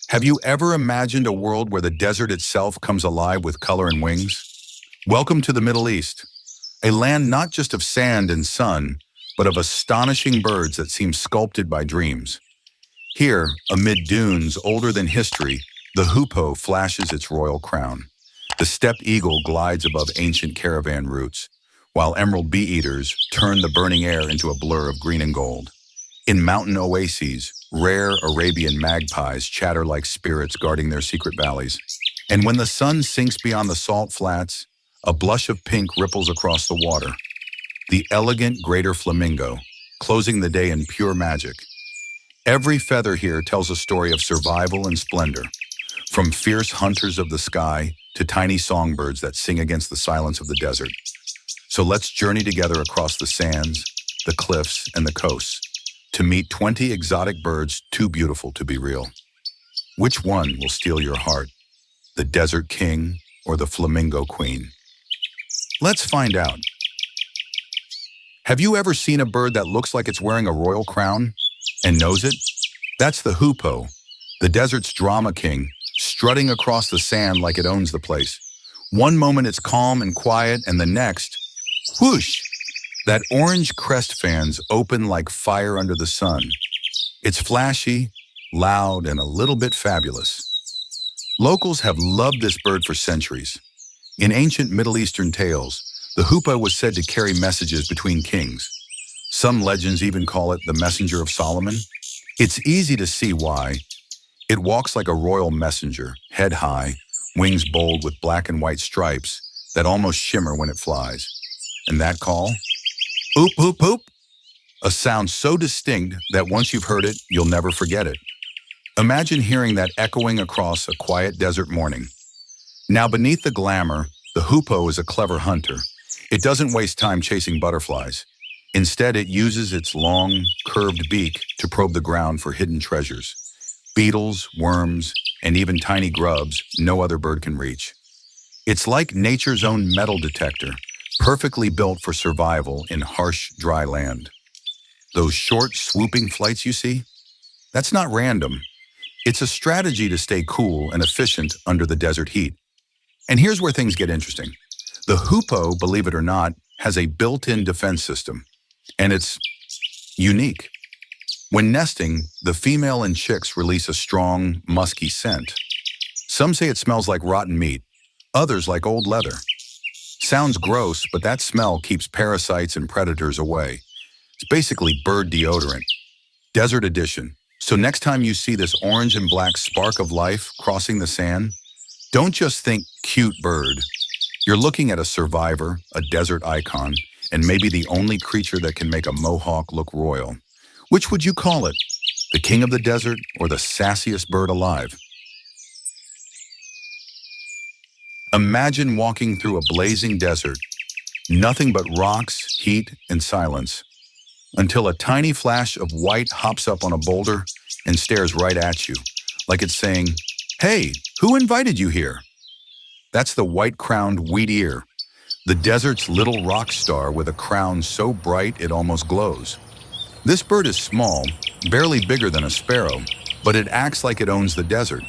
Have you ever imagined a world where the desert itself comes alive with color and wings? Welcome to the Middle East, a land not just of sand and sun, but of astonishing birds that seem sculpted by dreams. Here, amid dunes older than history, the hoopoe flashes its royal crown. The steppe eagle glides above ancient caravan routes, while emerald bee-eaters turn the burning air into a blur of green and gold. In mountain oases, rare Arabian magpies chatter like spirits guarding their secret valleys. And when the sun sinks beyond the salt flats, a blush of pink ripples across the water. The elegant Greater Flamingo, closing the day in pure magic. Every feather here tells a story of survival and splendor, from fierce hunters of the sky to tiny songbirds that sing against the silence of the desert. So let's journey together across the sands, the cliffs, and the coasts to meet 20 exotic birds too beautiful to be real. Which one will steal your heart, the desert king or the flamingo queen? Let's find out. Have you ever seen a bird that looks like it's wearing a royal crown and knows it? That's the hoopoe, the desert's drama king, strutting across the sand like it owns the place. One moment it's calm and quiet, and the next, whoosh! That orange crest fans open like fire under the sun. It's flashy, loud, and a little bit fabulous. Locals have loved this bird for centuries. In ancient Middle Eastern tales, the hoopoe was said to carry messages between kings. Some legends even call it the messenger of Solomon. It's easy to see why. It walks like a royal messenger, head high, wings bold with black and white stripes that almost shimmer when it flies. And that call? Oop, oop, oop. A sound so distinct that once you've heard it, you'll never forget it. Imagine hearing that echoing across a quiet desert morning. Now, beneath the glamour, the hoopoe is a clever hunter. It doesn't waste time chasing butterflies. Instead, it uses its long, curved beak to probe the ground for hidden treasures. Beetles, worms, and even tiny grubs no other bird can reach. It's like nature's own metal detector, perfectly built for survival in harsh, dry land. Those short, swooping flights you see? That's not random. It's a strategy to stay cool and efficient under the desert heat. And here's where things get interesting. The hoopoe, believe it or not, has a built-in defense system, and it's unique. When nesting, the female and chicks release a strong, musky scent. Some say it smells like rotten meat, others like old leather. Sounds gross, but that smell keeps parasites and predators away. It's basically bird deodorant. Desert edition. So next time you see this orange and black spark of life crossing the sand, don't just think cute bird. You're looking at a survivor, a desert icon, and maybe the only creature that can make a mohawk look royal. Which would you call it? The king of the desert or the sassiest bird alive? Imagine walking through a blazing desert, nothing but rocks, heat, and silence, until a tiny flash of white hops up on a boulder and stares right at you, like it's saying, "Hey, who invited you here?" That's the white-crowned wheat ear, the desert's little rock star with a crown so bright it almost glows. This bird is small, barely bigger than a sparrow, but it acts like it owns the desert.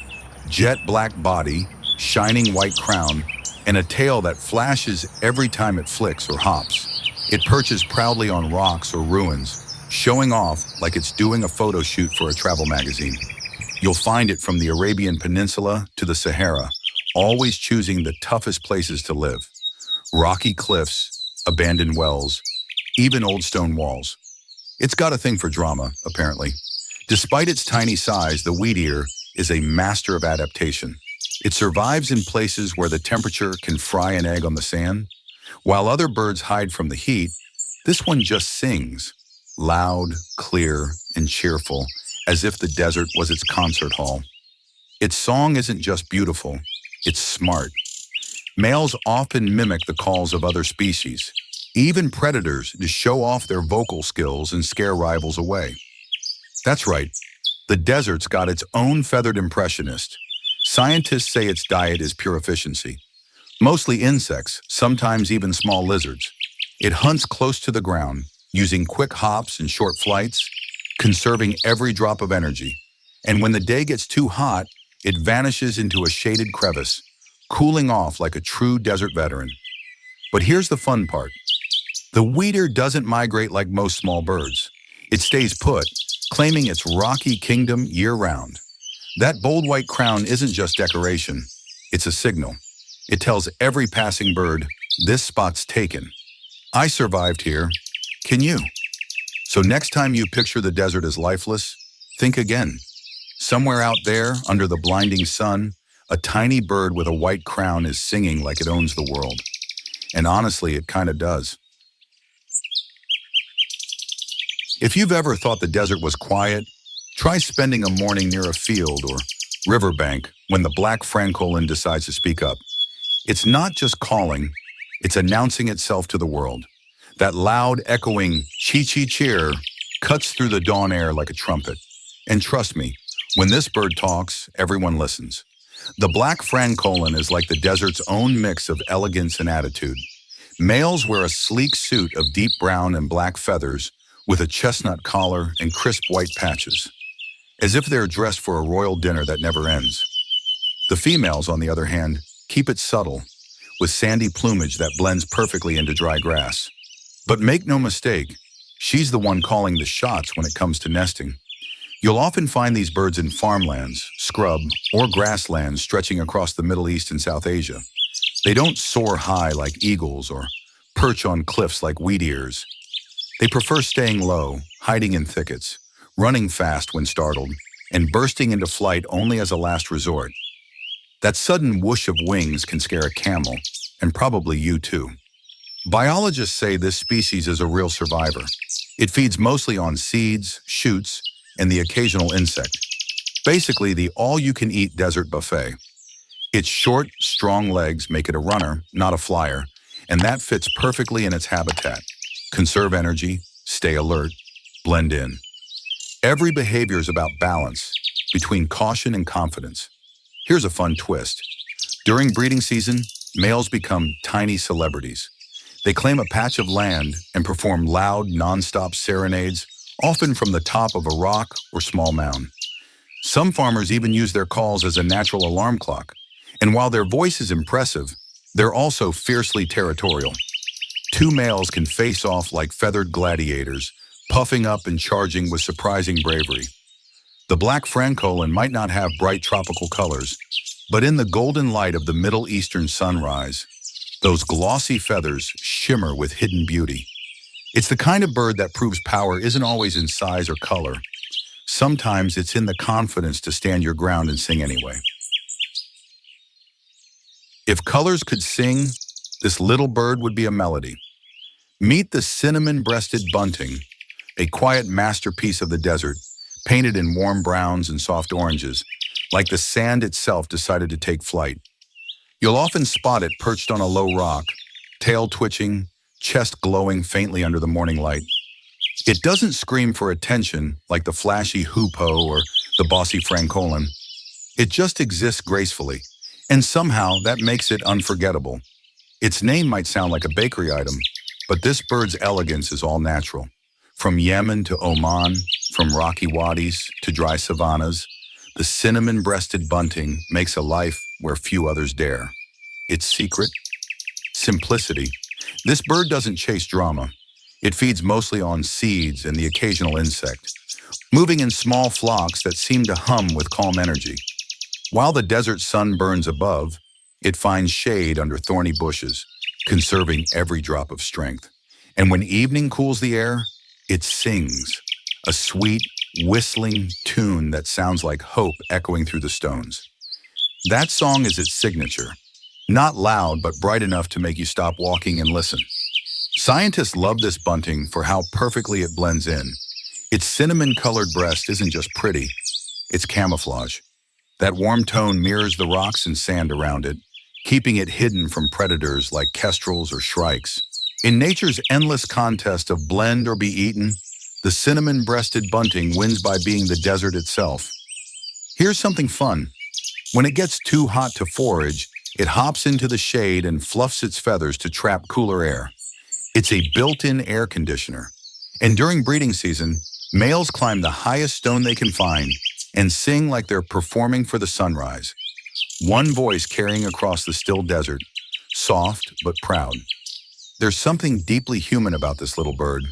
Jet black body, shining white crown, and a tail that flashes every time it flicks or hops. It perches proudly on rocks or ruins, showing off like it's doing a photo shoot for a travel magazine. You'll find it from the Arabian Peninsula to the Sahara, always choosing the toughest places to live. Rocky cliffs, abandoned wells, even old stone walls. It's got a thing for drama, apparently. Despite its tiny size, the wheat ear is a master of adaptation. It survives in places where the temperature can fry an egg on the sand. While other birds hide from the heat, this one just sings, loud, clear, and cheerful, as if the desert was its concert hall. Its song isn't just beautiful, it's smart. Males often mimic the calls of other species, even predators, to show off their vocal skills and scare rivals away. That's right, the desert's got its own feathered impressionist. Scientists say its diet is pure efficiency. Mostly insects, sometimes even small lizards. It hunts close to the ground, using quick hops and short flights, conserving every drop of energy. And when the day gets too hot, it vanishes into a shaded crevice, cooling off like a true desert veteran. But here's the fun part. The wheater doesn't migrate like most small birds. It stays put, claiming its rocky kingdom year-round. That bold white crown isn't just decoration, it's a signal. It tells every passing bird, this spot's taken. I survived here. Can you? So next time you picture the desert as lifeless, think again. Somewhere out there, under the blinding sun, a tiny bird with a white crown is singing like it owns the world. And honestly, it kind of does. If you've ever thought the desert was quiet, try spending a morning near a field or riverbank when the black francolin decides to speak up. It's not just calling, it's announcing itself to the world. That loud, echoing chee-chee-cheer cuts through the dawn air like a trumpet. And trust me, when this bird talks, everyone listens. The black francolin is like the desert's own mix of elegance and attitude. Males wear a sleek suit of deep brown and black feathers with a chestnut collar and crisp white patches, as if they're dressed for a royal dinner that never ends. The females, on the other hand, keep it subtle, with sandy plumage that blends perfectly into dry grass. But make no mistake, she's the one calling the shots when it comes to nesting. You'll often find these birds in farmlands, scrub, or grasslands stretching across the Middle East and South Asia. They don't soar high like eagles or perch on cliffs like wheat ears. They prefer staying low, hiding in thickets, running fast when startled, and bursting into flight only as a last resort. That sudden whoosh of wings can scare a camel, and probably you too. Biologists say this species is a real survivor. It feeds mostly on seeds, shoots, and the occasional insect. Basically, the all-you-can-eat desert buffet. Its short, strong legs make it a runner, not a flyer, and that fits perfectly in its habitat. Conserve energy, stay alert, blend in. Every behavior is about balance, between caution and confidence. Here's a fun twist. During breeding season, males become tiny celebrities. They claim a patch of land and perform loud, non-stop serenades, often from the top of a rock or small mound. Some farmers even use their calls as a natural alarm clock. And while their voice is impressive, they're also fiercely territorial. Two males can face off like feathered gladiators, puffing up and charging with surprising bravery. The black francolin might not have bright tropical colors, but in the golden light of the Middle Eastern sunrise, those glossy feathers shimmer with hidden beauty. It's the kind of bird that proves power isn't always in size or color. Sometimes it's in the confidence to stand your ground and sing anyway. If colors could sing, this little bird would be a melody. Meet the cinnamon-breasted bunting, a quiet masterpiece of the desert, painted in warm browns and soft oranges, like the sand itself decided to take flight. You'll often spot it perched on a low rock, tail twitching, chest glowing faintly under the morning light. It doesn't scream for attention like the flashy hoopoe or the bossy francolin. It just exists gracefully, and somehow that makes it unforgettable. Its name might sound like a bakery item, but this bird's elegance is all natural. From Yemen to Oman, from rocky wadis to dry savannas, the cinnamon-breasted bunting makes a life where few others dare. Its secret? Simplicity. This bird doesn't chase drama. It feeds mostly on seeds and the occasional insect, moving in small flocks that seem to hum with calm energy. While the desert sun burns above, it finds shade under thorny bushes, conserving every drop of strength. And when evening cools the air, it sings, a sweet, whistling tune that sounds like hope echoing through the stones. That song is its signature, not loud but bright enough to make you stop walking and listen. Scientists love this bunting for how perfectly it blends in. Its cinnamon-colored breast isn't just pretty, it's camouflage. That warm tone mirrors the rocks and sand around it, keeping it hidden from predators like kestrels or shrikes. In nature's endless contest of blend or be eaten, the cinnamon-breasted bunting wins by being the desert itself. Here's something fun. When it gets too hot to forage, it hops into the shade and fluffs its feathers to trap cooler air. It's a built-in air conditioner. And during breeding season, males climb the highest stone they can find, and sing like they're performing for the sunrise. One voice carrying across the still desert, soft but proud. There's something deeply human about this little bird.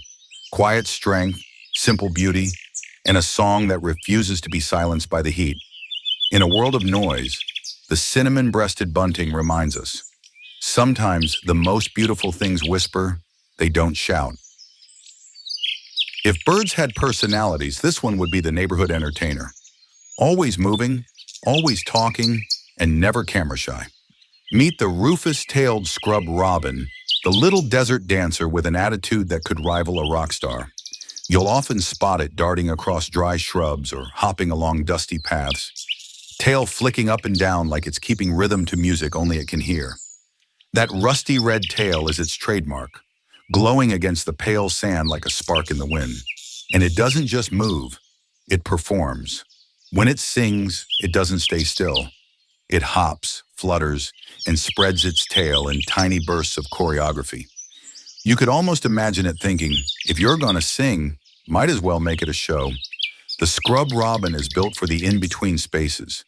Quiet strength, simple beauty, and a song that refuses to be silenced by the heat. In a world of noise, the cinnamon-breasted bunting reminds us, sometimes the most beautiful things whisper, they don't shout. If birds had personalities, this one would be the neighborhood entertainer. Always moving, always talking, and never camera shy. Meet the rufous-tailed scrub robin, the little desert dancer with an attitude that could rival a rock star. You'll often spot it darting across dry shrubs or hopping along dusty paths, tail flicking up and down like it's keeping rhythm to music only it can hear. That rusty red tail is its trademark, glowing against the pale sand like a spark in the wind. And it doesn't just move, it performs. When it sings, it doesn't stay still. It hops, flutters, and spreads its tail in tiny bursts of choreography. You could almost imagine it thinking, if you're gonna sing, might as well make it a show. The scrub robin is built for the in-between spaces.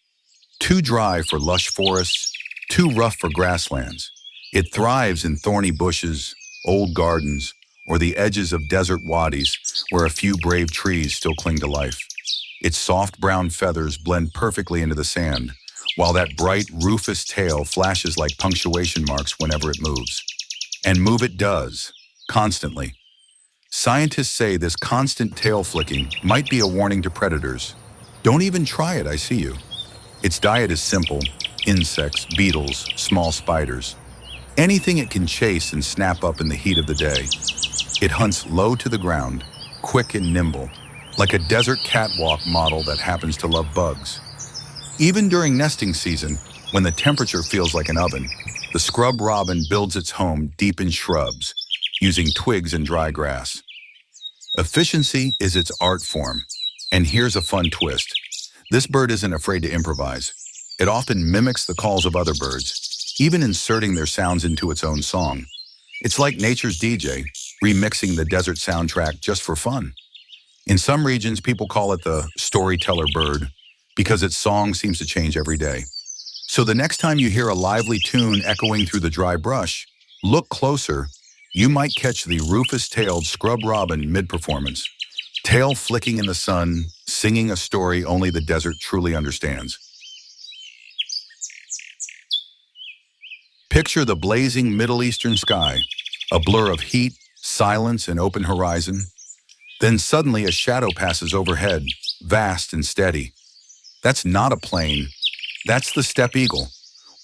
Too dry for lush forests, too rough for grasslands. It thrives in thorny bushes, old gardens, or the edges of desert wadis where a few brave trees still cling to life. Its soft brown feathers blend perfectly into the sand, while that bright rufous tail flashes like punctuation marks whenever it moves. And move it does, constantly. Scientists say this constant tail flicking might be a warning to predators. Don't even try it, I see you. Its diet is simple: insects, beetles, small spiders. Anything it can chase and snap up in the heat of the day. It hunts low to the ground, quick and nimble, like a desert catwalk model that happens to love bugs. Even during nesting season, when the temperature feels like an oven, the scrub robin builds its home deep in shrubs, using twigs and dry grass. Efficiency is its art form. And here's a fun twist. This bird isn't afraid to improvise. It often mimics the calls of other birds, even inserting their sounds into its own song. It's like nature's DJ, remixing the desert soundtrack just for fun. In some regions, people call it the storyteller bird because its song seems to change every day. So the next time you hear a lively tune echoing through the dry brush, look closer. You might catch the rufous-tailed scrub robin mid-performance, tail flicking in the sun, singing a story only the desert truly understands. Picture the blazing Middle Eastern sky, a blur of heat, silence, and open horizon. Then suddenly a shadow passes overhead, vast and steady. That's not a plane. That's the Steppe Eagle,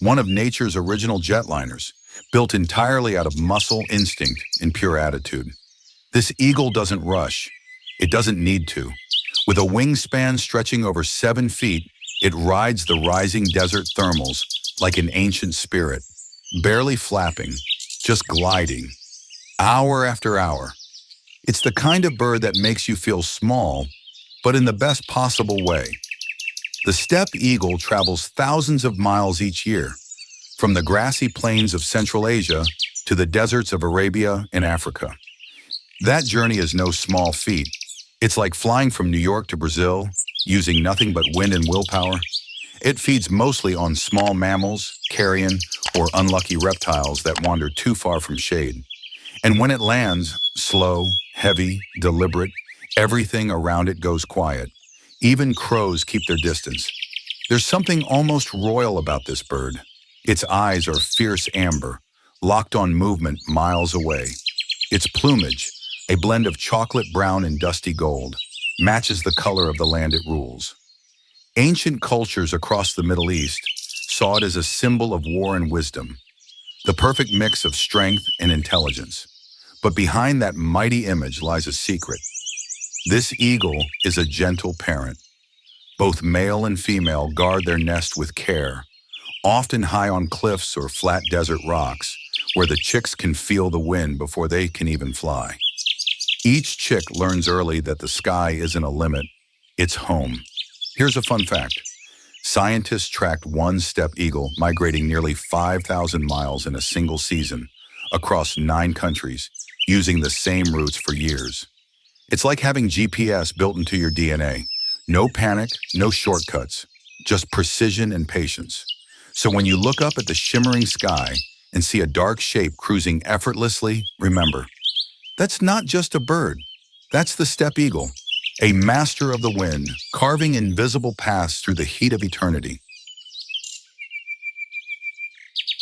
one of nature's original jetliners, built entirely out of muscle, instinct, and pure attitude. This eagle doesn't rush. It doesn't need to. With a wingspan stretching over 7 feet, it rides the rising desert thermals like an ancient spirit, barely flapping, just gliding, hour after hour. It's the kind of bird that makes you feel small, but in the best possible way. The steppe eagle travels thousands of miles each year, from the grassy plains of Central Asia to the deserts of Arabia and Africa. That journey is no small feat. It's like flying from New York to Brazil, using nothing but wind and willpower. It feeds mostly on small mammals, carrion, or unlucky reptiles that wander too far from shade. And when it lands, slow, heavy, deliberate, everything around it goes quiet. Even crows keep their distance. There's something almost royal about this bird. Its eyes are fierce amber, locked on movement miles away. Its plumage, a blend of chocolate brown and dusty gold, matches the color of the land it rules. Ancient cultures across the Middle East saw it as a symbol of war and wisdom, the perfect mix of strength and intelligence. But behind that mighty image lies a secret. This eagle is a gentle parent. Both male and female guard their nest with care, often high on cliffs or flat desert rocks, where the chicks can feel the wind before they can even fly. Each chick learns early that the sky isn't a limit, it's home. Here's a fun fact. Scientists tracked one steppe eagle migrating nearly 5,000 miles in a single season across 9 countries, using the same routes for years. It's like having GPS built into your DNA. No panic, no shortcuts, just precision and patience. So when you look up at the shimmering sky and see a dark shape cruising effortlessly, remember, that's not just a bird. That's the steppe eagle, a master of the wind, carving invisible paths through the heat of eternity.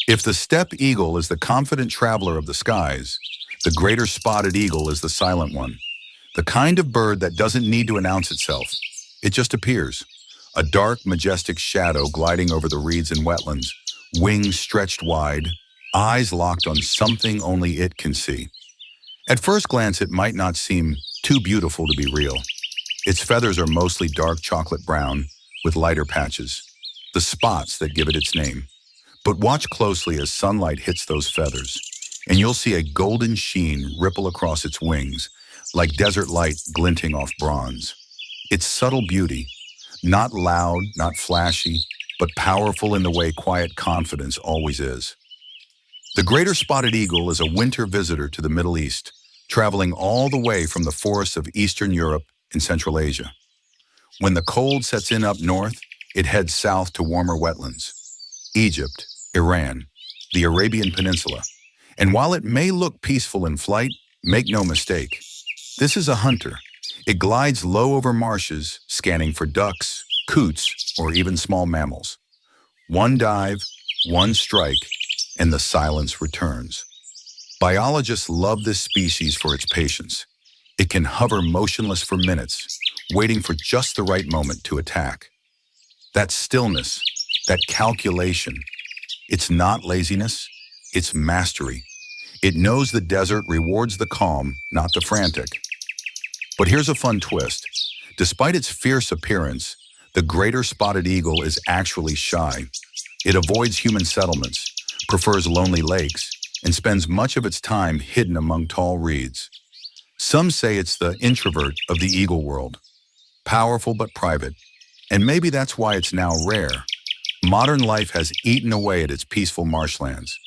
If the steppe eagle is the confident traveler of the skies, the greater spotted eagle is the silent one, the kind of bird that doesn't need to announce itself. It just appears, a dark, majestic shadow gliding over the reeds and wetlands, wings stretched wide, eyes locked on something only it can see. At first glance, it might not seem too beautiful to be real. Its feathers are mostly dark chocolate brown with lighter patches, the spots that give it its name. But watch closely as sunlight hits those feathers, and you'll see a golden sheen ripple across its wings, like desert light glinting off bronze. Its subtle beauty, not loud, not flashy, but powerful in the way quiet confidence always is. The greater spotted eagle is a winter visitor to the Middle East, traveling all the way from the forests of Eastern Europe and Central Asia. When the cold sets in up north, it heads south to warmer wetlands. Egypt, Iran, the Arabian Peninsula. And while it may look peaceful in flight, make no mistake, this is a hunter. It glides low over marshes, scanning for ducks, coots, or even small mammals. One dive, one strike, and the silence returns. Biologists love this species for its patience. It can hover motionless for minutes, waiting for just the right moment to attack. That stillness, that calculation, it's not laziness, it's mastery. It knows the desert rewards the calm, not the frantic. But here's a fun twist. Despite its fierce appearance, the greater spotted eagle is actually shy. It avoids human settlements, prefers lonely lakes, and spends much of its time hidden among tall reeds. Some say it's the introvert of the eagle world, powerful but private, and maybe that's why it's now rare. Modern life has eaten away at its peaceful marshlands.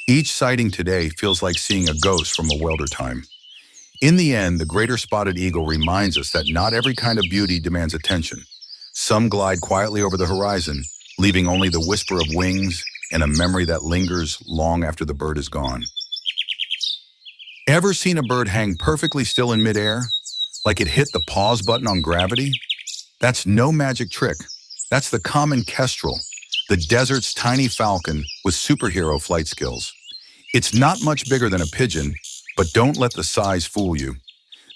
Each sighting today feels like seeing a ghost from a wilder time. In the end, the greater spotted eagle reminds us that not every kind of beauty demands attention. Some glide quietly over the horizon, leaving only the whisper of wings and a memory that lingers long after the bird is gone. Ever seen a bird hang perfectly still in midair, like it hit the pause button on gravity? That's no magic trick. That's the common kestrel, the desert's tiny falcon with superhero flight skills. It's not much bigger than a pigeon, but don't let the size fool you.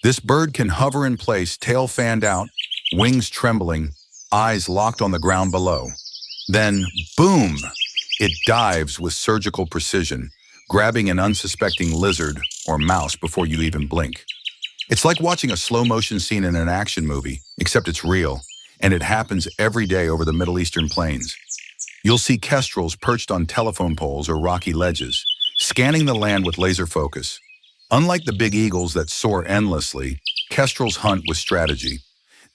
This bird can hover in place, tail fanned out, wings trembling, eyes locked on the ground below. Then, boom! It dives with surgical precision, grabbing an unsuspecting lizard or mouse before you even blink. It's like watching a slow-motion scene in an action movie, except it's real, and it happens every day over the Middle Eastern plains. You'll see kestrels perched on telephone poles or rocky ledges, scanning the land with laser focus. Unlike the big eagles that soar endlessly, kestrels hunt with strategy.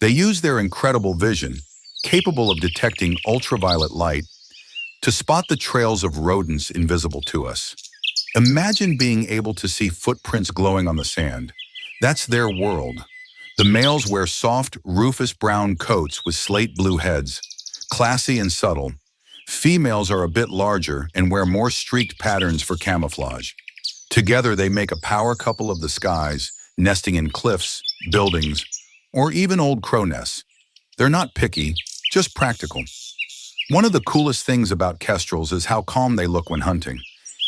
They use their incredible vision, capable of detecting ultraviolet light, to spot the trails of rodents invisible to us. Imagine being able to see footprints glowing on the sand. That's their world. The males wear soft, rufous-brown coats with slate-blue heads, classy and subtle. Females are a bit larger and wear more streaked patterns for camouflage. Together, they make a power couple of the skies, nesting in cliffs, buildings, or even old crow nests. They're not picky, just practical. One of the coolest things about kestrels is how calm they look when hunting.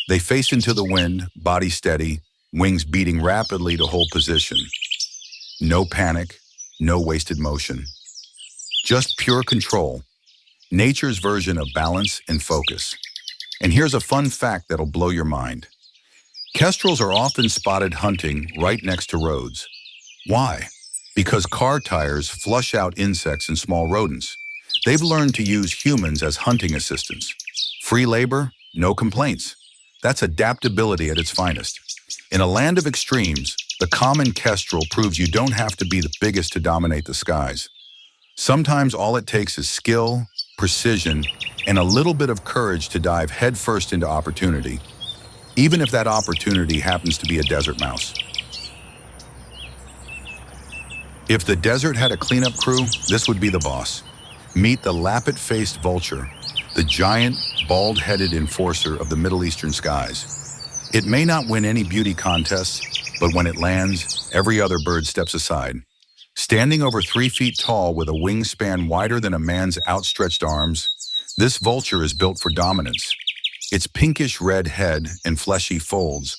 They face into the wind, body steady, wings beating rapidly to hold position. No panic, no wasted motion. Just pure control. Nature's version of balance and focus. And here's a fun fact that'll blow your mind. Kestrels are often spotted hunting right next to roads. Why? Because car tires flush out insects and small rodents. They've learned to use humans as hunting assistants. Free labor, no complaints. That's adaptability at its finest. In a land of extremes, the common kestrel proves you don't have to be the biggest to dominate the skies. Sometimes all it takes is skill, precision, and a little bit of courage to dive headfirst into opportunity, even if that opportunity happens to be a desert mouse. If the desert had a cleanup crew, this would be the boss. Meet the lappet-faced vulture, the giant, bald-headed enforcer of the Middle Eastern skies. It may not win any beauty contests, but when it lands, every other bird steps aside. Standing over 3 feet tall with a wingspan wider than a man's outstretched arms, this vulture is built for dominance. Its pinkish-red head and fleshy folds,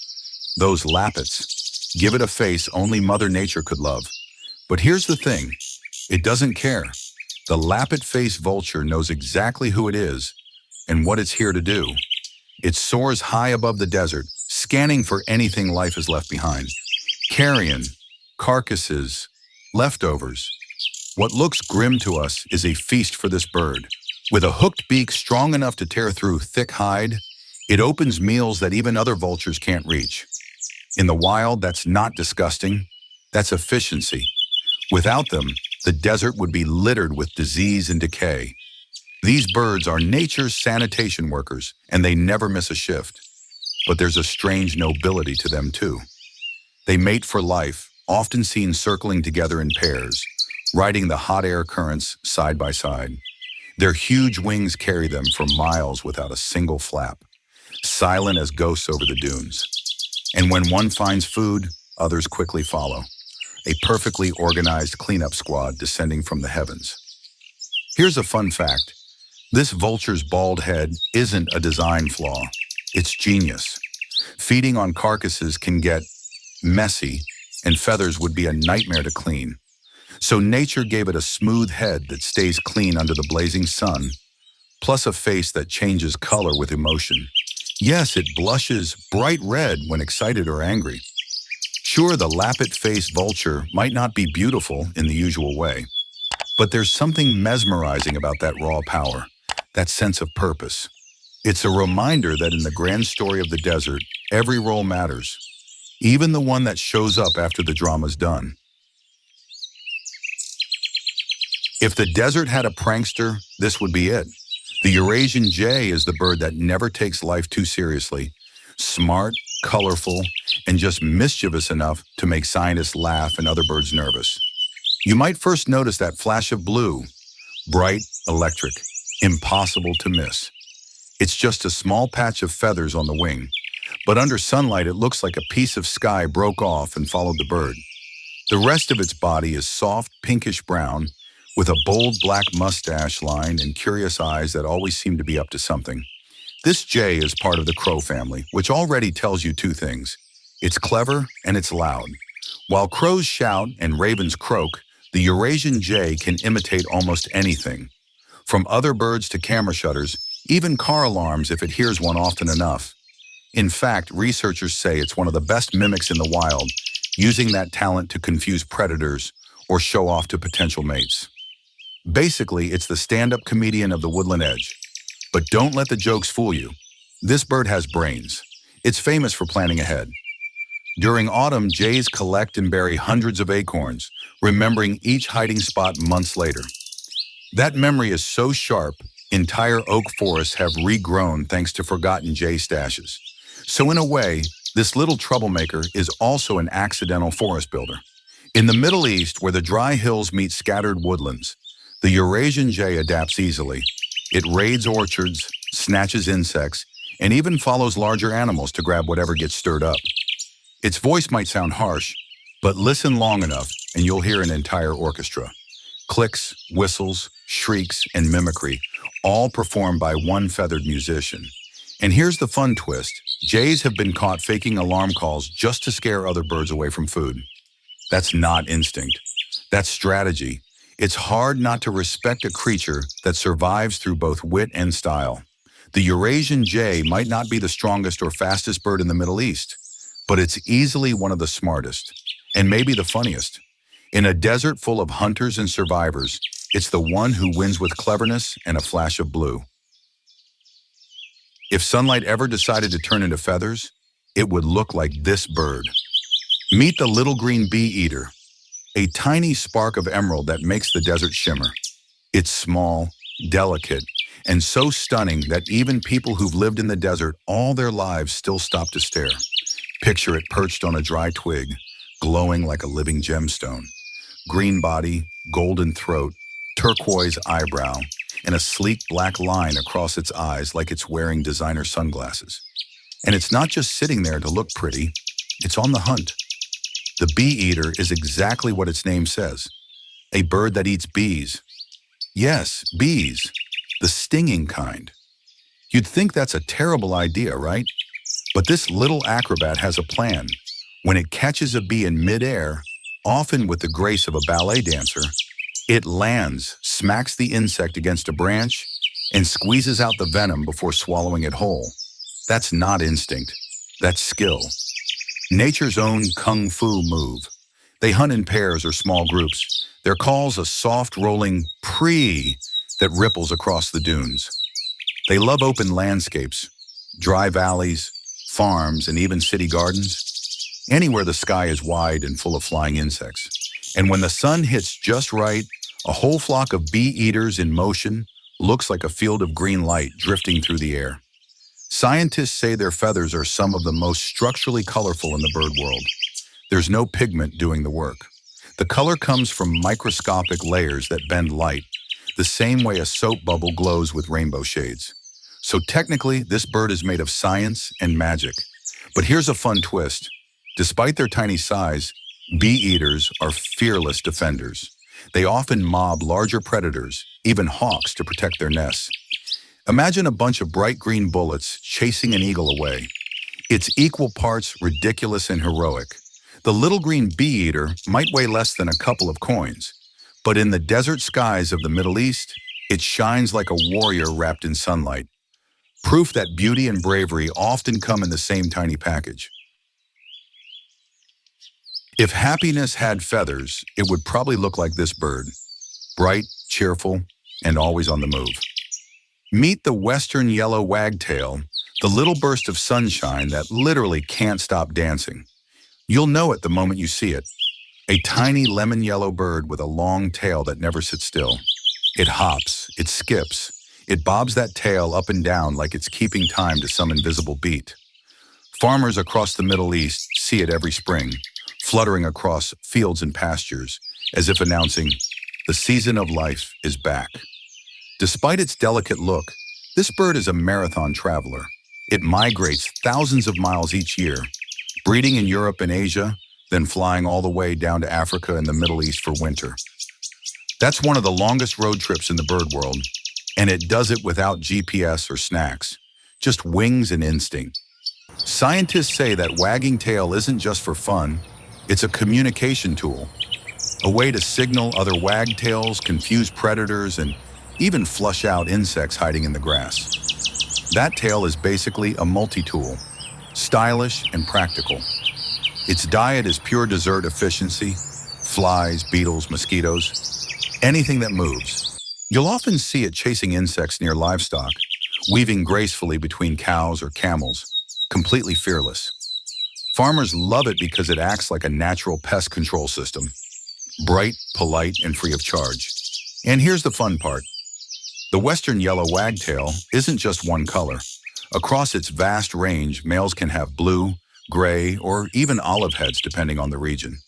those lappets, give it a face only Mother Nature could love. But here's the thing, it doesn't care. The lappet-faced vulture knows exactly who it is and what it's here to do. It soars high above the desert, scanning for anything life has left behind. Carrion, carcasses, leftovers. What looks grim to us is a feast for this bird. With a hooked beak strong enough to tear through thick hide, it opens meals that even other vultures can't reach. In the wild, that's not disgusting, that's efficiency. Without them, the desert would be littered with disease and decay. These birds are nature's sanitation workers, and they never miss a shift. But there's a strange nobility to them too. They mate for life, often seen circling together in pairs, riding the hot air currents side by side. Their huge wings carry them for miles without a single flap, silent as ghosts over the dunes. And when one finds food, others quickly follow. A perfectly organized cleanup squad descending from the heavens. Here's a fun fact. This vulture's bald head isn't a design flaw. It's genius. Feeding on carcasses can get messy, and feathers would be a nightmare to clean. So nature gave it a smooth head that stays clean under the blazing sun, plus a face that changes color with emotion. Yes, it blushes bright red when excited or angry. Sure, the lappet-faced vulture might not be beautiful in the usual way, but there's something mesmerizing about that raw power, that sense of purpose. It's a reminder that in the grand story of the desert, every role matters, even the one that shows up after the drama's done. If the desert had a prankster, this would be it. The Eurasian jay is the bird that never takes life too seriously, smart, colorful, and just mischievous enough to make scientists laugh and other birds nervous. You might first notice that flash of blue, bright, electric, impossible to miss. It's just a small patch of feathers on the wing, but under sunlight it looks like a piece of sky broke off and followed the bird. The rest of its body is soft, pinkish brown, with a bold black mustache line and curious eyes that always seem to be up to something. This jay is part of the crow family, which already tells you two things. It's clever and it's loud. While crows shout and ravens croak, the Eurasian jay can imitate almost anything. From other birds to camera shutters, even car alarms if it hears one often enough. In fact, researchers say it's one of the best mimics in the wild, using that talent to confuse predators or show off to potential mates. Basically, it's the stand-up comedian of the woodland edge. But don't let the jokes fool you. This bird has brains. It's famous for planning ahead. During autumn, jays collect and bury hundreds of acorns, remembering each hiding spot months later. That memory is so sharp, entire oak forests have regrown thanks to forgotten jay stashes. So in a way, this little troublemaker is also an accidental forest builder. In the Middle East, where the dry hills meet scattered woodlands, the Eurasian jay adapts easily. It raids orchards, snatches insects, and even follows larger animals to grab whatever gets stirred up. Its voice might sound harsh, but listen long enough and you'll hear an entire orchestra. Clicks, whistles, shrieks, and mimicry, all performed by one feathered musician. And here's the fun twist. Jays have been caught faking alarm calls just to scare other birds away from food. That's not instinct. That's strategy. It's hard not to respect a creature that survives through both wit and style. The Eurasian jay might not be the strongest or fastest bird in the Middle East, but it's easily one of the smartest, and maybe the funniest. In a desert full of hunters and survivors, it's the one who wins with cleverness and a flash of blue. If sunlight ever decided to turn into feathers, it would look like this bird. Meet the little green bee eater, a tiny spark of emerald that makes the desert shimmer. It's small, delicate, and so stunning that even people who've lived in the desert all their lives still stop to stare. Picture it perched on a dry twig, glowing like a living gemstone. green body, golden throat, turquoise eyebrow, and a sleek black line across its eyes like it's wearing designer sunglasses. And it's not just sitting there to look pretty, it's on the hunt. The bee-eater is exactly what its name says, a bird that eats bees. Yes, bees, the stinging kind. You'd think that's a terrible idea, right? But this little acrobat has a plan. When it catches a bee in midair, often with the grace of a ballet dancer, it lands, smacks the insect against a branch, and squeezes out the venom before swallowing it whole. That's not instinct. That's skill. Nature's own kung fu move. They hunt in pairs or small groups. Their call's a soft, rolling pree that ripples across the dunes. They love open landscapes, dry valleys, farms, and even city gardens, anywhere the sky is wide and full of flying insects. And when the sun hits just right, a whole flock of bee-eaters in motion looks like a field of green light drifting through the air. Scientists say their feathers are some of the most structurally colorful in the bird world. There's no pigment doing the work. The color comes from microscopic layers that bend light, the same way a soap bubble glows with rainbow shades. So technically, this bird is made of science and magic. But here's a fun twist. Despite their tiny size, bee-eaters are fearless defenders. They often mob larger predators, even hawks, to protect their nests. Imagine a bunch of bright green bullets chasing an eagle away. It's equal parts ridiculous and heroic. The little green bee-eater might weigh less than a couple of coins, but in the desert skies of the Middle East, it shines like a warrior wrapped in sunlight. Proof that beauty and bravery often come in the same tiny package. If happiness had feathers, it would probably look like this bird, bright, cheerful, and always on the move. Meet the western yellow wagtail, the little burst of sunshine that literally can't stop dancing. You'll know it the moment you see it. A tiny lemon yellow bird with a long tail that never sits still. It hops, it skips, it bobs that tail up and down like it's keeping time to some invisible beat. Farmers across the Middle East see it every spring, fluttering across fields and pastures, as if announcing, the season of life is back. Despite its delicate look, this bird is a marathon traveler. It migrates thousands of miles each year, breeding in Europe and Asia, then flying all the way down to Africa and the Middle East for winter. That's one of the longest road trips in the bird world, and it does it without GPS or snacks, just wings and instinct. Scientists say that wagging tail isn't just for fun, it's a communication tool, a way to signal other wagtails, confuse predators, and even flush out insects hiding in the grass. That tail is basically a multi-tool, stylish and practical. Its diet is pure dessert efficiency, flies, beetles, mosquitoes, anything that moves. You'll often see it chasing insects near livestock, weaving gracefully between cows or camels, completely fearless. Farmers love it because it acts like a natural pest control system, bright, polite, and free of charge. And here's the fun part. The western yellow wagtail isn't just one color. Across its vast range, males can have blue, gray, or even olive heads depending on the region.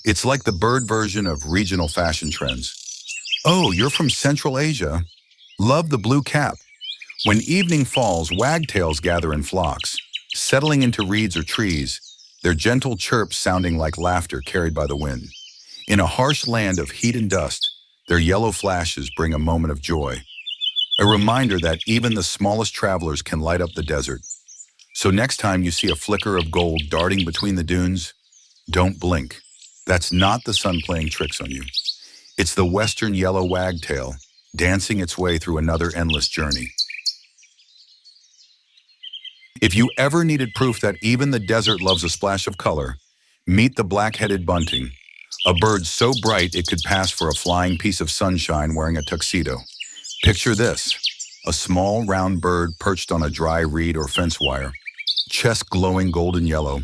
It's like the bird version of regional fashion trends. Oh, you're from Central Asia? Love the blue cap. When evening falls, wagtails gather in flocks, settling into reeds or trees, their gentle chirps sounding like laughter carried by the wind. In a harsh land of heat and dust, their yellow flashes bring a moment of joy. A reminder that even the smallest travelers can light up the desert. So next time you see a flicker of gold darting between the dunes, don't blink. That's not the sun playing tricks on you. It's the western yellow wagtail, dancing its way through another endless journey. If you ever needed proof that even the desert loves a splash of color, meet the black-headed bunting, a bird so bright it could pass for a flying piece of sunshine wearing a tuxedo. Picture this, a small round bird perched on a dry reed or fence wire, chest glowing golden yellow,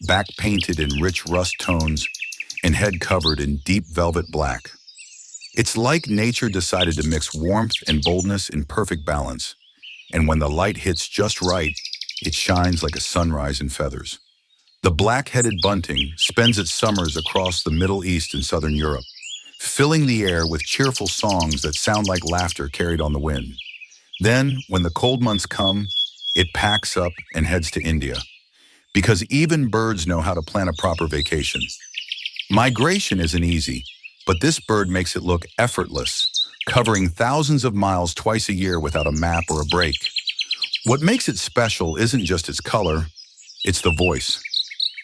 back painted in rich rust tones, and head covered in deep velvet black. It's like nature decided to mix warmth and boldness in perfect balance, and when the light hits just right, it shines like a sunrise in feathers. The black-headed bunting spends its summers across the Middle East and Southern Europe, filling the air with cheerful songs that sound like laughter carried on the wind. Then, when the cold months come, it packs up and heads to India, because even birds know how to plan a proper vacation. Migration isn't easy, but this bird makes it look effortless, covering thousands of miles twice a year without a map or a break. What makes it special isn't just its color, it's the voice.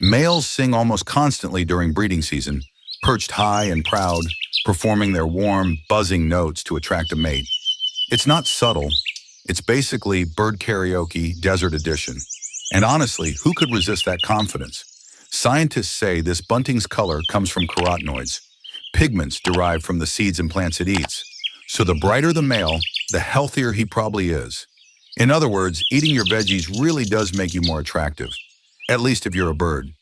Males sing almost constantly during breeding season, perched high and proud, performing their warm, buzzing notes to attract a mate. It's not subtle. It's basically bird karaoke, desert edition. And honestly, who could resist that confidence? Scientists say this bunting's color comes from carotenoids, pigments derived from the seeds and plants it eats. So the brighter the male, the healthier he probably is. In other words, eating your veggies really does make you more attractive, at least if you're a bird.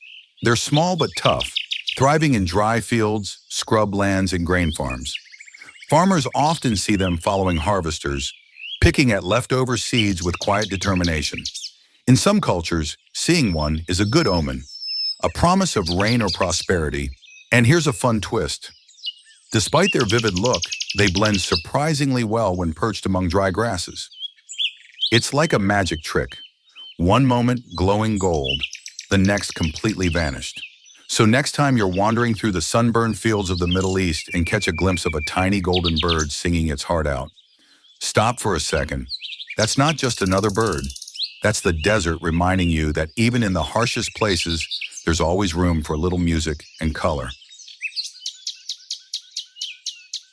They're small but tough, thriving in dry fields, scrub lands, and grain farms. Farmers often see them following harvesters, picking at leftover seeds with quiet determination. In some cultures, seeing one is a good omen, a promise of rain or prosperity. And here's a fun twist. Despite their vivid look, they blend surprisingly well when perched among dry grasses. It's like a magic trick. One moment glowing gold, the next completely vanished. So next time you're wandering through the sunburned fields of the Middle East and catch a glimpse of a tiny golden bird singing its heart out, stop for a second. That's not just another bird. That's the desert reminding you that even in the harshest places, there's always room for a little music and color.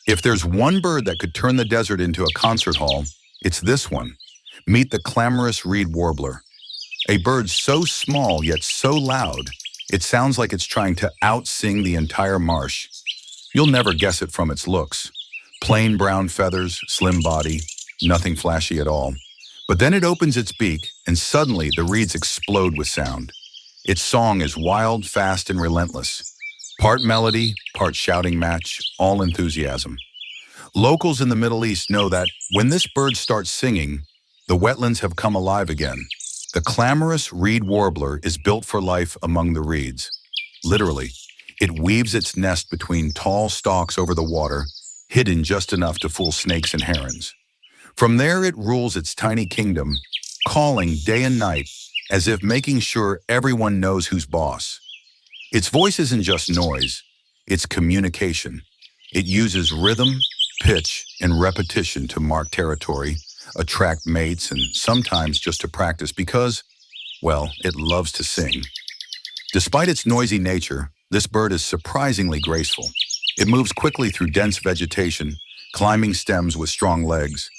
If there's one bird that could turn the desert into a concert hall, it's this one. Meet the clamorous reed warbler. A bird so small yet so loud, it sounds like it's trying to out-sing the entire marsh. You'll never guess it from its looks. Plain brown feathers, slim body, nothing flashy at all. But then it opens its beak, and suddenly the reeds explode with sound. Its song is wild, fast, and relentless. Part melody, part shouting match, all enthusiasm. Locals in the Middle East know that when this bird starts singing, the wetlands have come alive again. The clamorous reed warbler is built for life among the reeds. Literally, it weaves its nest between tall stalks over the water, hidden just enough to fool snakes and herons. From there, it rules its tiny kingdom, calling day and night, as if making sure everyone knows who's boss. Its voice isn't just noise, it's communication. It uses rhythm, pitch, and repetition to mark territory, attract mates, and sometimes just to practice because, well, it loves to sing. Despite its noisy nature, this bird is surprisingly graceful. It moves quickly through dense vegetation, climbing stems with strong legs,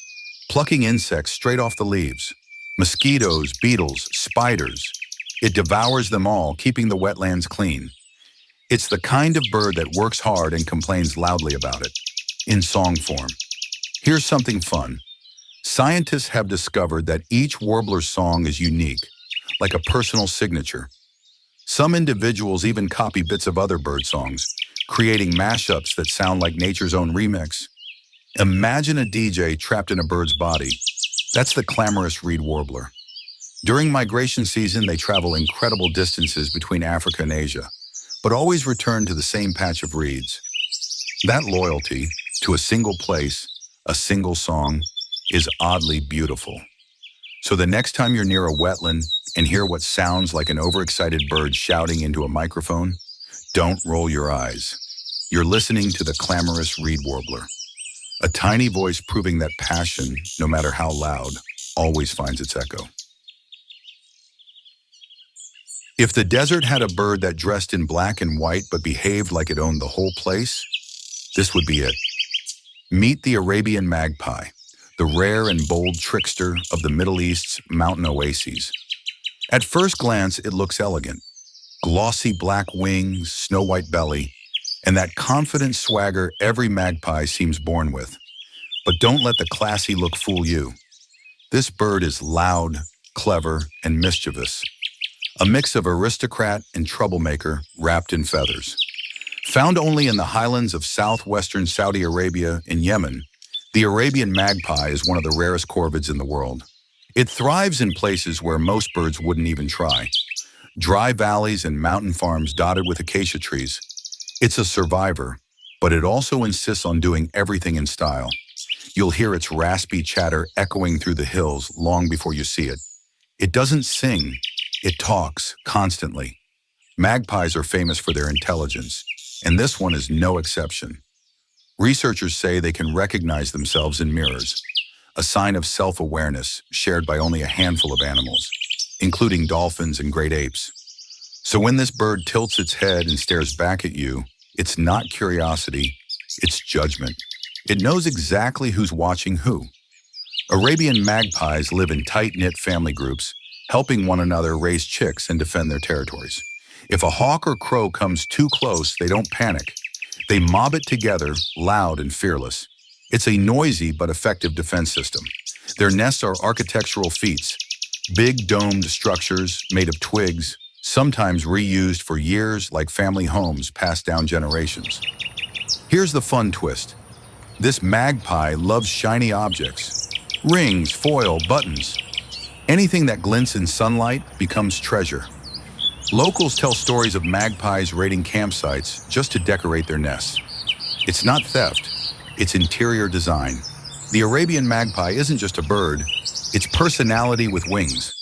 plucking insects straight off the leaves. Mosquitoes, beetles, spiders. It devours them all, keeping the wetlands clean. It's the kind of bird that works hard and complains loudly about it, in song form. Here's something fun. Scientists have discovered that each warbler's song is unique, like a personal signature. Some individuals even copy bits of other bird songs, creating mashups that sound like nature's own remix. Imagine a DJ trapped in a bird's body. That's the clamorous reed warbler. During migration season, they travel incredible distances between Africa and Asia, but always return to the same patch of reeds. That loyalty to a single place, a single song, is oddly beautiful. So the next time you're near a wetland and hear what sounds like an overexcited bird shouting into a microphone, don't roll your eyes. You're listening to the clamorous reed warbler, a tiny voice proving that passion, no matter how loud, always finds its echo. If the desert had a bird that dressed in black and white but behaved like it owned the whole place, this would be it. Meet the Arabian magpie, the rare and bold trickster of the Middle East's mountain oases. At first glance, it looks elegant. Glossy black wings, snow-white belly, and that confident swagger every magpie seems born with. But don't let the classy look fool you. This bird is loud, clever, and mischievous. A mix of aristocrat and troublemaker wrapped in feathers. Found only in the highlands of southwestern Saudi Arabia and Yemen, the Arabian magpie is one of the rarest corvids in the world. It thrives in places where most birds wouldn't even try. Dry valleys and mountain farms dotted with acacia trees. It's a survivor, but it also insists on doing everything in style. You'll hear its raspy chatter echoing through the hills long before you see it. It doesn't sing, it talks constantly. Magpies are famous for their intelligence, and this one is no exception. Researchers say they can recognize themselves in mirrors, a sign of self-awareness shared by only a handful of animals, including dolphins and great apes. So when this bird tilts its head and stares back at you, it's not curiosity, it's judgment. It knows exactly who's watching who. Arabian magpies live in tight-knit family groups, helping one another raise chicks and defend their territories. If a hawk or crow comes too close, they don't panic. They mob it together, loud and fearless. It's a noisy but effective defense system. Their nests are architectural feats, big domed structures made of twigs, sometimes reused for years like family homes passed down generations. Here's the fun twist. This magpie loves shiny objects. Rings, foil, buttons. Anything that glints in sunlight becomes treasure. Locals tell stories of magpies raiding campsites just to decorate their nests. It's not theft, it's interior design. The Arabian magpie isn't just a bird, it's personality with wings.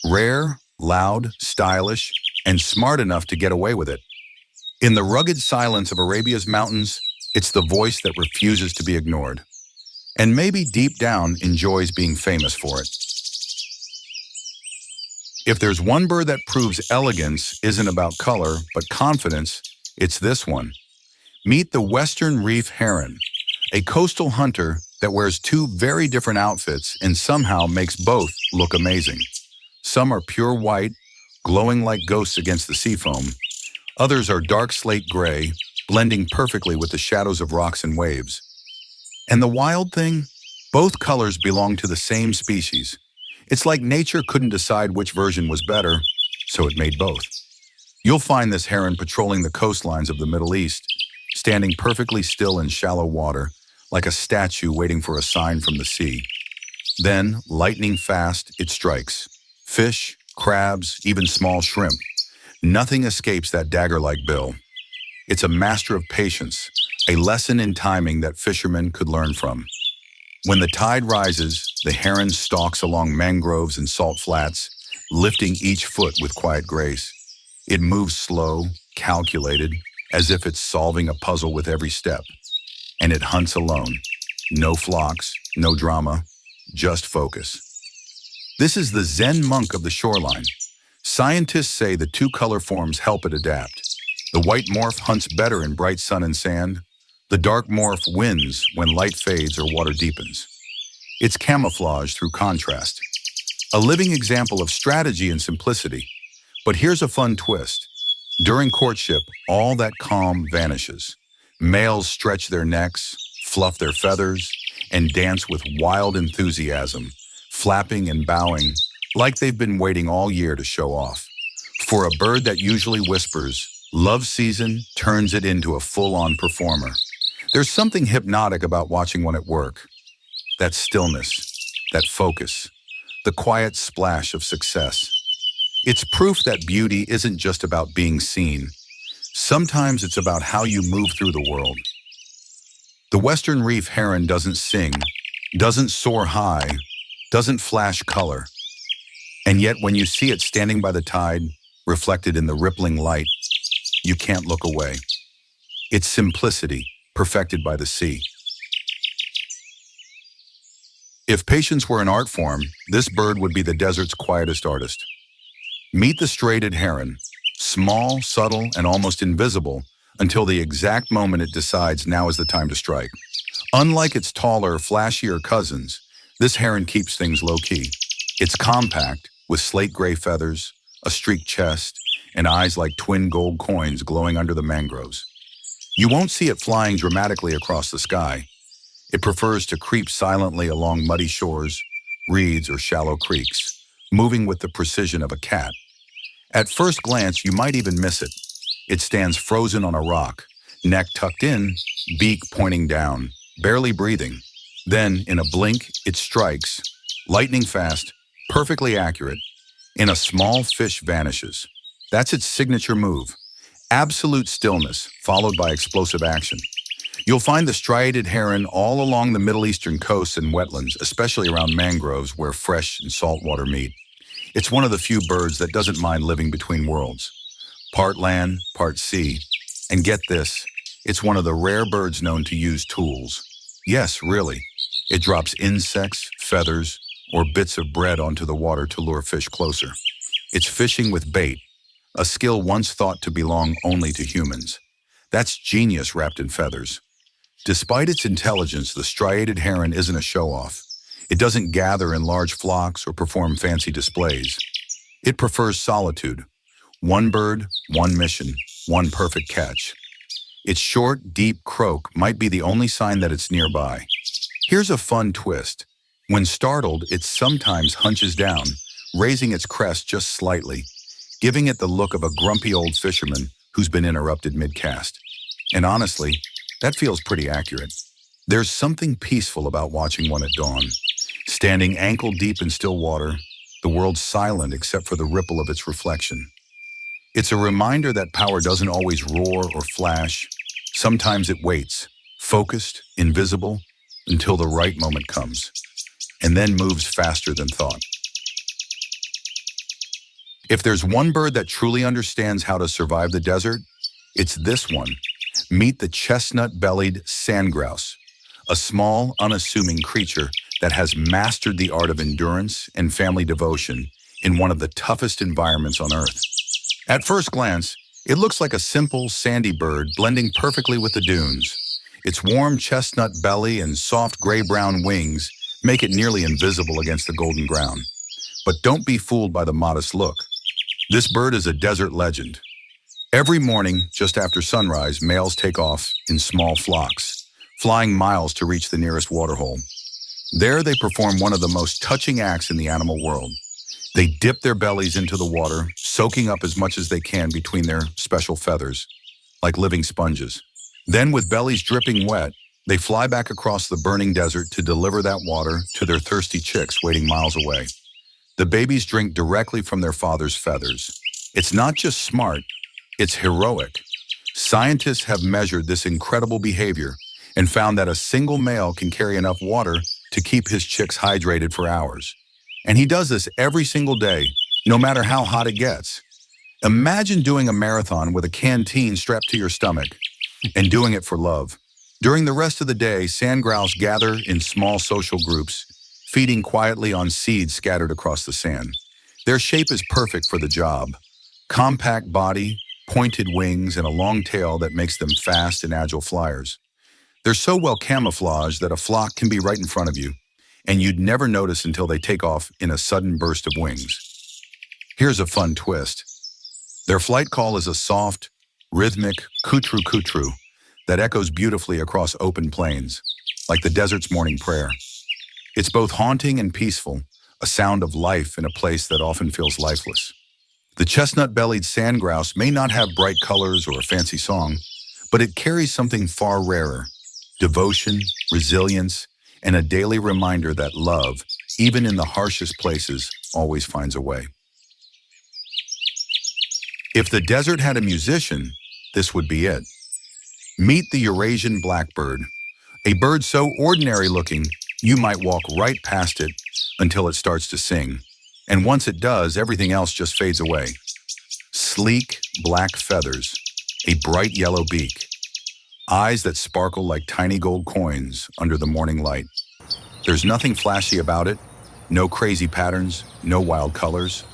Rare, loud, stylish, and smart enough to get away with it. In the rugged silence of Arabia's mountains, it's the voice that refuses to be ignored. And maybe deep down enjoys being famous for it. If there's one bird that proves elegance isn't about color, but confidence, it's this one. Meet the western reef heron, a coastal hunter that wears two very different outfits and somehow makes both look amazing. Some are pure white, glowing like ghosts against the sea foam. Others are dark slate gray, blending perfectly with the shadows of rocks and waves. And the wild thing? Both colors belong to the same species. It's like nature couldn't decide which version was better, so it made both. You'll find this heron patrolling the coastlines of the Middle East, standing perfectly still in shallow water, like a statue waiting for a sign from the sea. Then, lightning fast, it strikes. Fish, crabs, even small shrimp. Nothing escapes that dagger-like bill. It's a master of patience, a lesson in timing that fishermen could learn from. When the tide rises, the heron stalks along mangroves and salt flats, lifting each foot with quiet grace. It moves slow, calculated, as if it's solving a puzzle with every step. And it hunts alone. No flocks, no drama, just focus. This is the Zen monk of the shoreline. Scientists say the two color forms help it adapt. The white morph hunts better in bright sun and sand. The dark morph wins when light fades or water deepens. It's camouflage through contrast. A living example of strategy and simplicity. But here's a fun twist. During courtship, all that calm vanishes. Males stretch their necks, fluff their feathers, and dance with wild enthusiasm, flapping and bowing like they've been waiting all year to show off. For a bird that usually whispers, love season turns it into a full-on performer. There's something hypnotic about watching one at work. That stillness, that focus, the quiet splash of success. It's proof that beauty isn't just about being seen. Sometimes it's about how you move through the world. The western reef heron doesn't sing, doesn't soar high, doesn't flash color. And yet when you see it standing by the tide, reflected in the rippling light, you can't look away. It's simplicity, perfected by the sea. If patience were an art form, this bird would be the desert's quietest artist. Meet the straighted heron, small, subtle, and almost invisible until the exact moment it decides now is the time to strike. Unlike its taller, flashier cousins, this heron keeps things low-key. It's compact, with slate gray feathers, a streaked chest, and eyes like twin gold coins glowing under the mangroves. You won't see it flying dramatically across the sky. It prefers to creep silently along muddy shores, reeds, or shallow creeks, moving with the precision of a cat. At first glance, you might even miss it. It stands frozen on a rock, neck tucked in, beak pointing down, barely breathing. Then, in a blink, it strikes, lightning fast, perfectly accurate, and a small fish vanishes. That's its signature move. Absolute stillness, followed by explosive action. You'll find the striated heron all along the Middle Eastern coasts and wetlands, especially around mangroves where fresh and salt water meet. It's one of the few birds that doesn't mind living between worlds, part land, part sea. And get this, it's one of the rare birds known to use tools. Yes, really. It drops insects, feathers, or bits of bread onto the water to lure fish closer. It's fishing with bait, a skill once thought to belong only to humans. That's genius wrapped in feathers. Despite its intelligence, the striated heron isn't a show-off. It doesn't gather in large flocks or perform fancy displays. It prefers solitude. One bird, one mission, one perfect catch. Its short, deep croak might be the only sign that it's nearby. Here's a fun twist. When startled, it sometimes hunches down, raising its crest just slightly, giving it the look of a grumpy old fisherman who's been interrupted mid-cast. And honestly, that feels pretty accurate. There's something peaceful about watching one at dawn. Standing ankle-deep in still water, the world silent except for the ripple of its reflection. It's a reminder that power doesn't always roar or flash. Sometimes it waits, focused, invisible, until the right moment comes, and then moves faster than thought. If there's one bird that truly understands how to survive the desert, it's this one. Meet the chestnut-bellied sand grouse, a small, unassuming creature that has mastered the art of endurance and family devotion in one of the toughest environments on Earth. At first glance, it looks like a simple, sandy bird blending perfectly with the dunes. Its warm chestnut belly and soft gray-brown wings make it nearly invisible against the golden ground. But don't be fooled by the modest look. This bird is a desert legend. Every morning, just after sunrise, males take off in small flocks, flying miles to reach the nearest waterhole. There, they perform one of the most touching acts in the animal world. They dip their bellies into the water, soaking up as much as they can between their special feathers, like living sponges. Then, with bellies dripping wet, they fly back across the burning desert to deliver that water to their thirsty chicks waiting miles away. The babies drink directly from their father's feathers. It's not just smart, it's heroic. Scientists have measured this incredible behavior and found that a single male can carry enough water to keep his chicks hydrated for hours. And he does this every single day, no matter how hot it gets. Imagine doing a marathon with a canteen strapped to your stomach and doing it for love. During the rest of the day, sand grouse gather in small social groups, feeding quietly on seeds scattered across the sand. Their shape is perfect for the job. Compact body, pointed wings, and a long tail that makes them fast and agile flyers. They're so well camouflaged that a flock can be right in front of you, and you'd never notice until they take off in a sudden burst of wings. Here's a fun twist. Their flight call is a soft, rhythmic kutru-kutru that echoes beautifully across open plains, like the desert's morning prayer. It's both haunting and peaceful, a sound of life in a place that often feels lifeless. The chestnut-bellied sand grouse may not have bright colors or a fancy song, but it carries something far rarer: devotion, resilience, and a daily reminder that love, even in the harshest places, always finds a way. If the desert had a musician, this would be it. Meet the Eurasian blackbird, a bird so ordinary-looking you might walk right past it until it starts to sing. And once it does, everything else just fades away. Sleek, black feathers, a bright yellow beak, eyes that sparkle like tiny gold coins under the morning light. There's nothing flashy about it, no crazy patterns, no wild colors.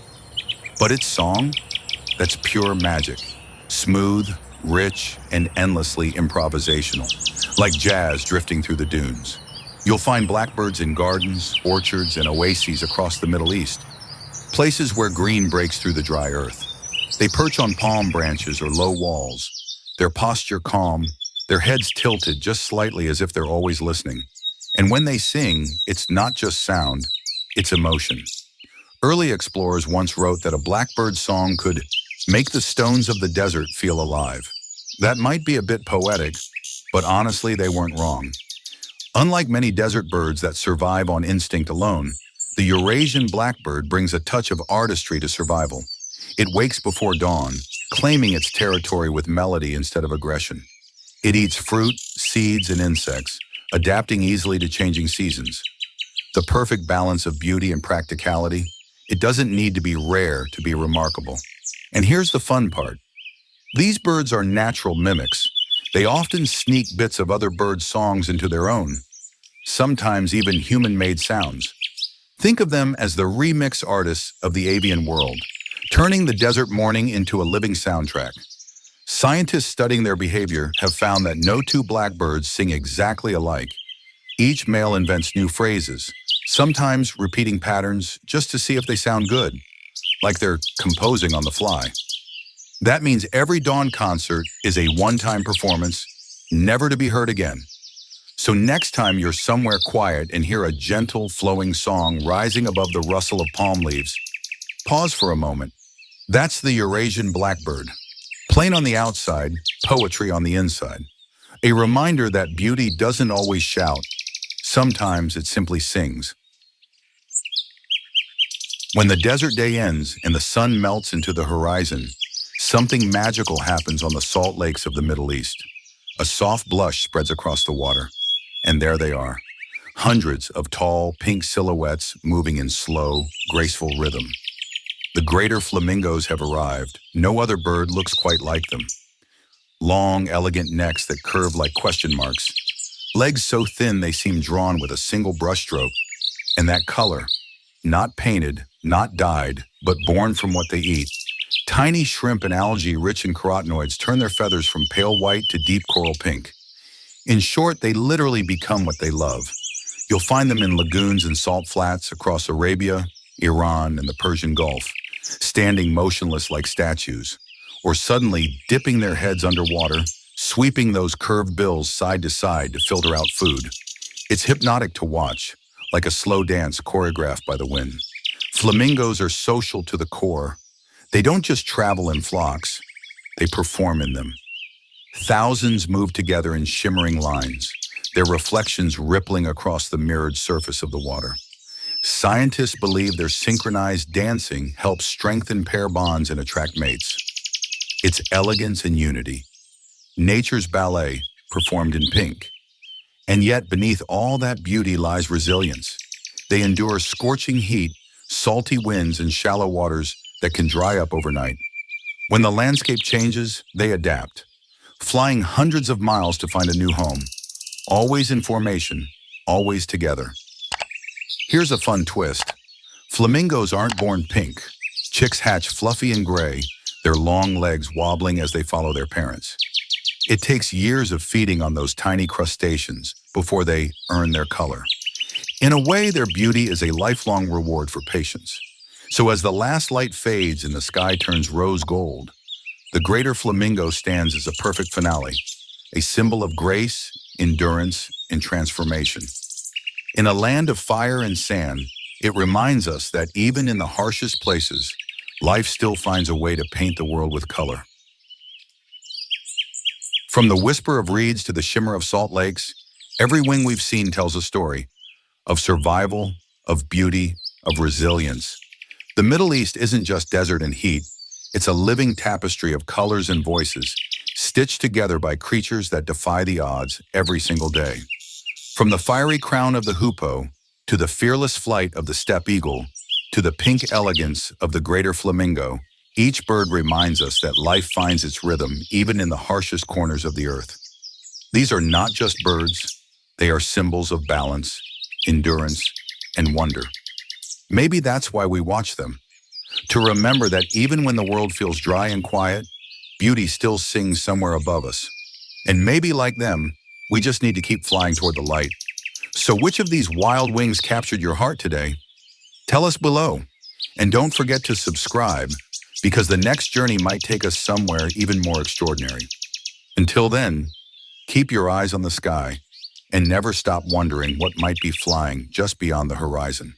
But its song, that's pure magic, smooth, rich, and endlessly improvisational, like jazz drifting through the dunes. You'll find blackbirds in gardens, orchards, and oases across the Middle East, places where green breaks through the dry earth. They perch on palm branches or low walls, their posture calm, their heads tilted just slightly as if they're always listening. And when they sing, it's not just sound, it's emotion. Early explorers once wrote that a blackbird's song could make the stones of the desert feel alive. That might be a bit poetic, but honestly, they weren't wrong. Unlike many desert birds that survive on instinct alone, the Eurasian blackbird brings a touch of artistry to survival. It wakes before dawn, claiming its territory with melody instead of aggression. It eats fruit, seeds, and insects, adapting easily to changing seasons. The perfect balance of beauty and practicality. It doesn't need to be rare to be remarkable. And here's the fun part. These birds are natural mimics. They often sneak bits of other birds' songs into their own, sometimes even human-made sounds. Think of them as the remix artists of the avian world, turning the desert morning into a living soundtrack. Scientists studying their behavior have found that no two blackbirds sing exactly alike. Each male invents new phrases, sometimes repeating patterns just to see if they sound good, like they're composing on the fly. That means every dawn concert is a one-time performance, never to be heard again. So next time you're somewhere quiet and hear a gentle, flowing song rising above the rustle of palm leaves, pause for a moment. That's the Eurasian blackbird. Plain on the outside, poetry on the inside. A reminder that beauty doesn't always shout. Sometimes it simply sings. When the desert day ends and the sun melts into the horizon, something magical happens on the salt lakes of the Middle East. A soft blush spreads across the water, and there they are, hundreds of tall, pink silhouettes moving in slow, graceful rhythm. The greater flamingos have arrived. No other bird looks quite like them. Long, elegant necks that curve like question marks, legs so thin they seem drawn with a single brushstroke, and that color, not painted, not dyed, but born from what they eat. Tiny shrimp and algae rich in carotenoids turn their feathers from pale white to deep coral pink. In short, they literally become what they love. You'll find them in lagoons and salt flats across Arabia, Iran, and the Persian Gulf, standing motionless like statues, or suddenly dipping their heads underwater, sweeping those curved bills side to side to filter out food. It's hypnotic to watch, like a slow dance choreographed by the wind. Flamingos are social to the core. They don't just travel in flocks, they perform in them. Thousands move together in shimmering lines, their reflections rippling across the mirrored surface of the water. Scientists believe their synchronized dancing helps strengthen pair bonds and attract mates. It's elegance and unity. Nature's ballet, performed in pink. And yet, beneath all that beauty lies resilience. They endure scorching heat, salty winds, and shallow waters that can dry up overnight. When the landscape changes, they adapt, flying hundreds of miles to find a new home. Always in formation, always together. Here's a fun twist. Flamingos aren't born pink. Chicks hatch fluffy and gray, their long legs wobbling as they follow their parents. It takes years of feeding on those tiny crustaceans before they earn their color. In a way, their beauty is a lifelong reward for patience. So as the last light fades and the sky turns rose gold, the greater flamingo stands as a perfect finale, a symbol of grace, endurance, and transformation. In a land of fire and sand, it reminds us that even in the harshest places, life still finds a way to paint the world with color. From the whisper of reeds to the shimmer of salt lakes, every wing we've seen tells a story of survival, of beauty, of resilience. The Middle East isn't just desert and heat, it's a living tapestry of colors and voices, stitched together by creatures that defy the odds every single day. From the fiery crown of the hoopoe, to the fearless flight of the steppe eagle, to the pink elegance of the greater flamingo, each bird reminds us that life finds its rhythm even in the harshest corners of the earth. These are not just birds, they are symbols of balance, endurance, and wonder. Maybe that's why we watch them, to remember that even when the world feels dry and quiet, beauty still sings somewhere above us. And maybe like them, we just need to keep flying toward the light. So which of these wild wings captured your heart today? Tell us below. And don't forget to subscribe, because the next journey might take us somewhere even more extraordinary. Until then, keep your eyes on the sky and never stop wondering what might be flying just beyond the horizon.